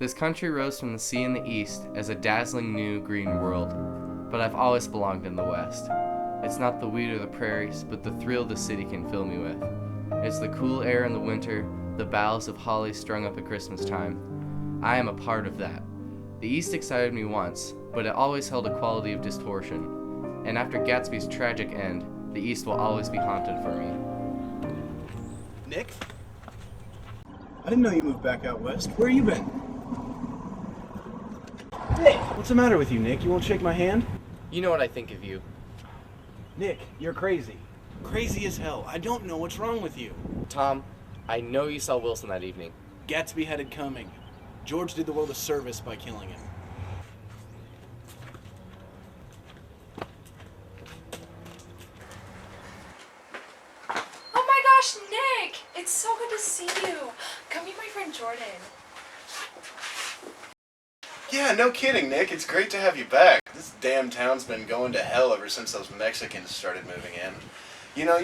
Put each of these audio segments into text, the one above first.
This country rose from the sea in the east as a dazzling new green world, but I've always belonged in the west. It's not the wheat or the prairies, but the thrill the city can fill me with. It's the cool air in the winter, the boughs of holly strung up at Christmas time. I am a part of that. The east excited me once, but it always held a quality of distortion. And after Gatsby's tragic end, the east will always be haunted for me. Nick? I didn't know you moved back out west. Where you been? Nick! What's the matter with you, Nick? You won't shake my hand? You know what I think of you. Nick, you're crazy. Crazy as hell. I don't know what's wrong with you. Tom, I know you saw Wilson that evening. Gatsby had it coming. George did the world a service by killing him. Oh my gosh, Nick! It's so good to see you. Come meet my friend Jordan. Yeah, no kidding, Nick. It's great to have you back. This damn town's been going to hell ever since those Mexicans started moving in. You know,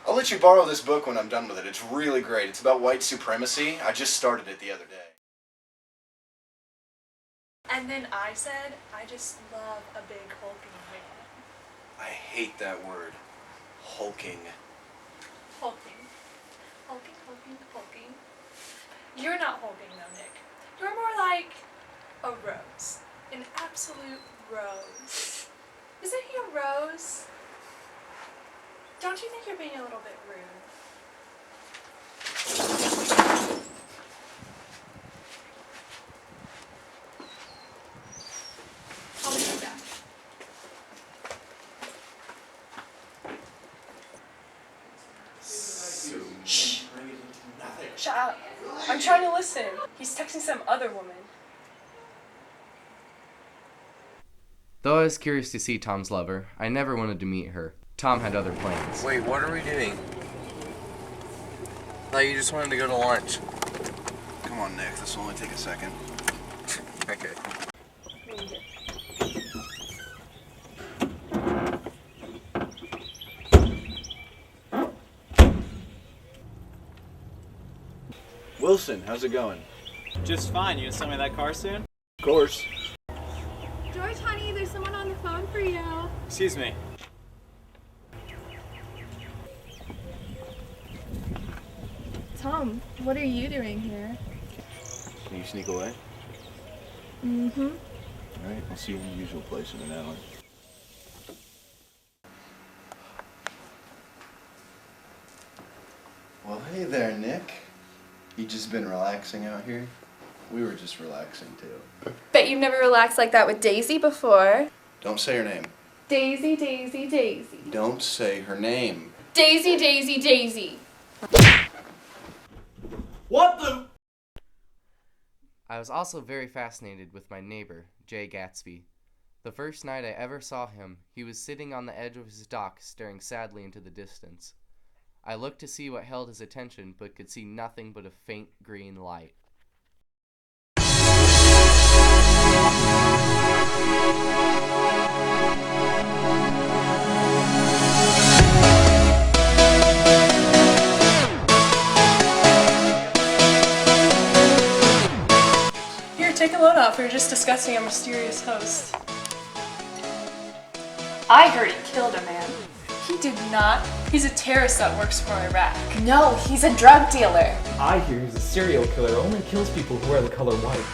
I'll let you borrow this book when I'm done with it. It's really great. It's about white supremacy. I just started it the other day. And then I said, I just love a big hulking man. I hate that word. Hulking. Hulking. Hulking, hulking, hulking. You're not hulking though, Nick. You're more like a rose. An absolute rose. Isn't he a rose? Don't you think you're being a little bit rude? I'll be right back. Shh! Shut up. I'm trying to listen. He's texting some other woman. Though I was curious to see Tom's lover, I never wanted to meet her. Tom had other plans. Wait, what are we doing? Thought you just wanted to go to lunch. Come on, Nick. This will only take a second. Okay. Wilson, how's it going? Just fine. You gonna sell me that car soon? Of course. George, honey, there's someone on the phone for you. Excuse me. Tom, what are you doing here? Can you sneak away? Mm-hmm. All right, I'll see you in the usual place in an hour. Well, hey there, Nick. You just been relaxing out here? We were just relaxing, too. Bet you've never relaxed like that with Daisy before. Don't say her name. Daisy, Daisy, Daisy. Don't say her name. Daisy, Daisy, Daisy. What the? I was also very fascinated with my neighbor, Jay Gatsby. The first night I ever saw him, he was sitting on the edge of his dock, staring sadly into the distance. I looked to see what held his attention, but could see nothing but a faint green light. Here, take a load off. We were just discussing a mysterious host. I heard he killed a man. He did not. He's a terrorist that works for Iraq. No, he's a drug dealer. I hear he's a serial killer who only kills people who wear the color white.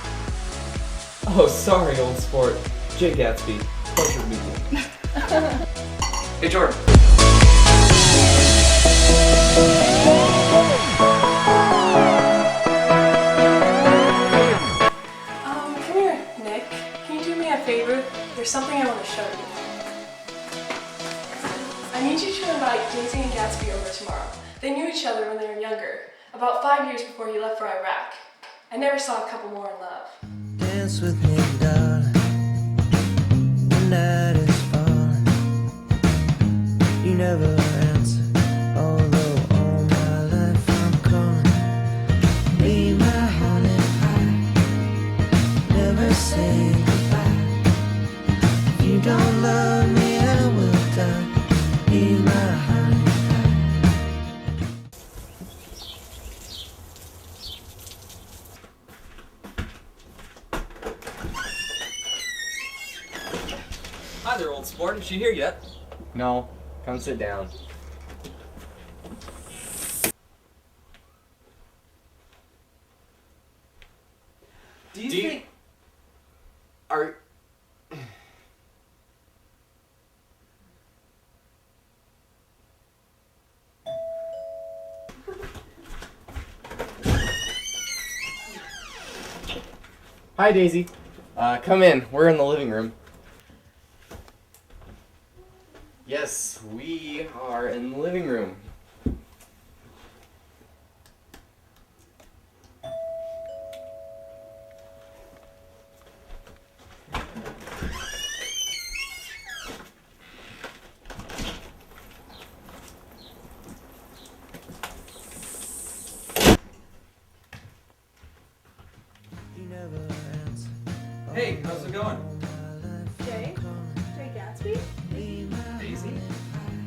Oh, sorry, old sport. Jay Gatsby. Pleasure to meet you. Hey, Jordan. Come here, Nick. Can you do me a favor? There's something I want to show you. I need you to invite Daisy and Gatsby over tomorrow. They knew each other when they were younger, about 5 years before he left for Iraq. I never saw a couple more in love. Dance with me, darling. The night is falling. You never answer, although all my life I'm calling. Be my honey pie. Never say goodbye. If you don't love me, I will die. Be my honey pie. Hi there, old sport. Is she here yet? No, come sit down. Do you think... Are... Hi, Daisy. Come in. We're in the living room. Yes, we are in the living room. You never answer. Hey, how's it going? Jay? Jay Gatsby? Daisy?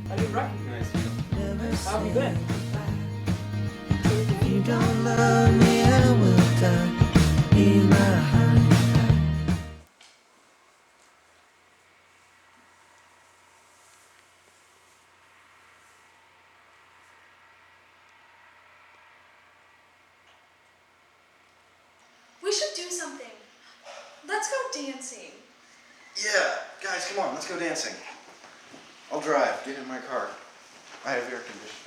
I didn't recognize you. How have you been? If you don't love me, I will die. Be my honey. We should do something. Let's go dancing. Yeah, guys, come on, let's go dancing. I'll drive. Get in my car. I have air conditioning.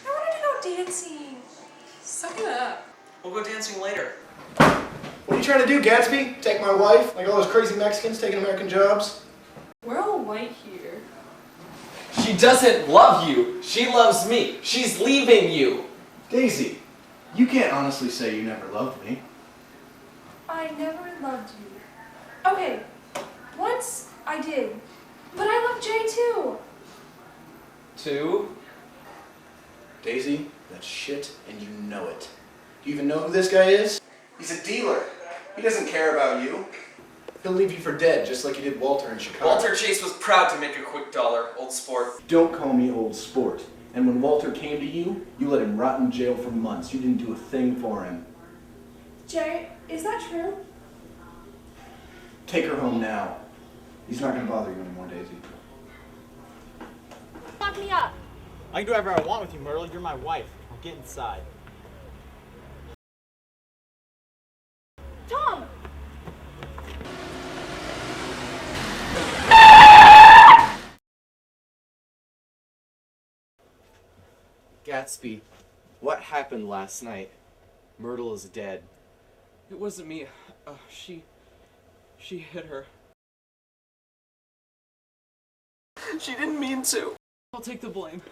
I wanted to go dancing. Suck it up. We'll go dancing later. What are you trying to do, Gatsby? Take my wife? Like all those crazy Mexicans taking American jobs? We're all white here. She doesn't love you. She loves me. She's leaving you. Daisy, you can't honestly say you never loved me. I never loved you. Okay, once I did. But I love Jay too. Two. Daisy, that's shit and you know it. Do you even know who this guy is? He's a dealer. He doesn't care about you. He'll leave you for dead, just like he did Walter in Chicago. Walter Chase was proud to make a quick dollar, old sport. Don't call me old sport. And when Walter came to you, you let him rot in jail for months. You didn't do a thing for him. Jay, is that true? Take her home now. He's not going to bother you anymore, Daisy. Fuck me up. I can do whatever I want with you, Myrtle. You're my wife. Now get inside. Tom! Gatsby, what happened last night? Myrtle is dead. It wasn't me. She hit her. She didn't mean to. I'll take the blame.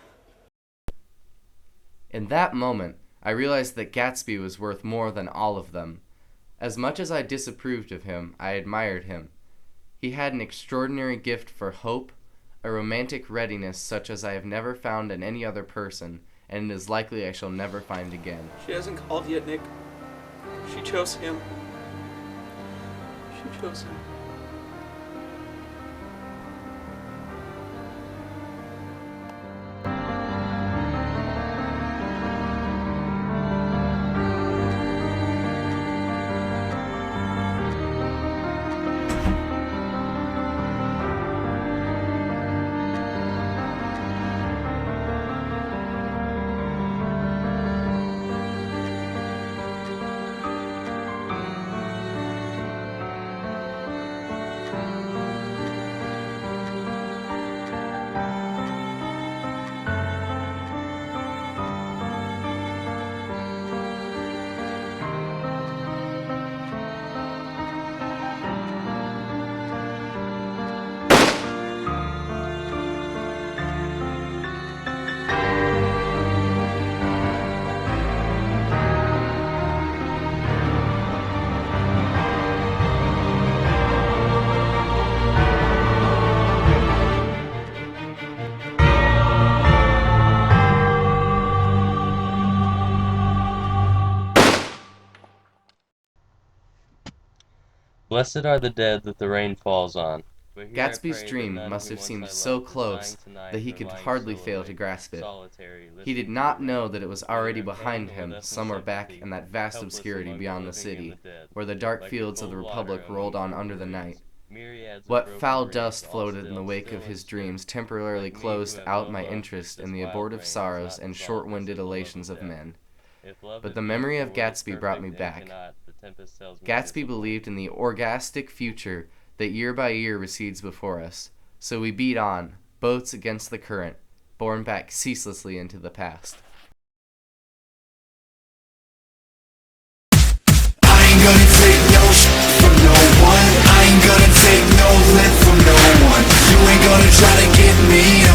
In that moment, I realized that Gatsby was worth more than all of them. As much as I disapproved of him, I admired him. He had an extraordinary gift for hope, a romantic readiness such as I have never found in any other person, and it is likely I shall never find again. She hasn't called yet, Nick. She chose him. She chose him. Blessed are the dead that the rain falls on. But here I Gatsby's pray dream that none must who have once seemed I so loved is close lying tonight, that he or could lying hardly still fail to awake, grasp it. solitary, He listening did to not the know rain. that it was Neither already in behind pain nor him, death nor somewhere back sympathy, in that vast helpless obscurity among the beyond the living and city, the dead, where the dark like fields of cold the water Republic among rolled on cold under the reeds. night. Myriads of What broken foul graves, dust all floated in the still, wake still of his and still. dreams temporarily Like me who closed have out no my love, interest this in the wild abortive rain does sorrows not and dissolve short-winded this full love elations of death. men. If love But is the memory meant of for what is Gatsby brought me perfect and back. cannot, the tempest tells me Gatsby disappoint. believed in the orgastic future that year by year recedes before us. So we beat on, boats against the current, borne back ceaselessly into the past. I ain't gonna take no shit from no one. I ain't gonna take no lip from no one. You ain't gonna try to get me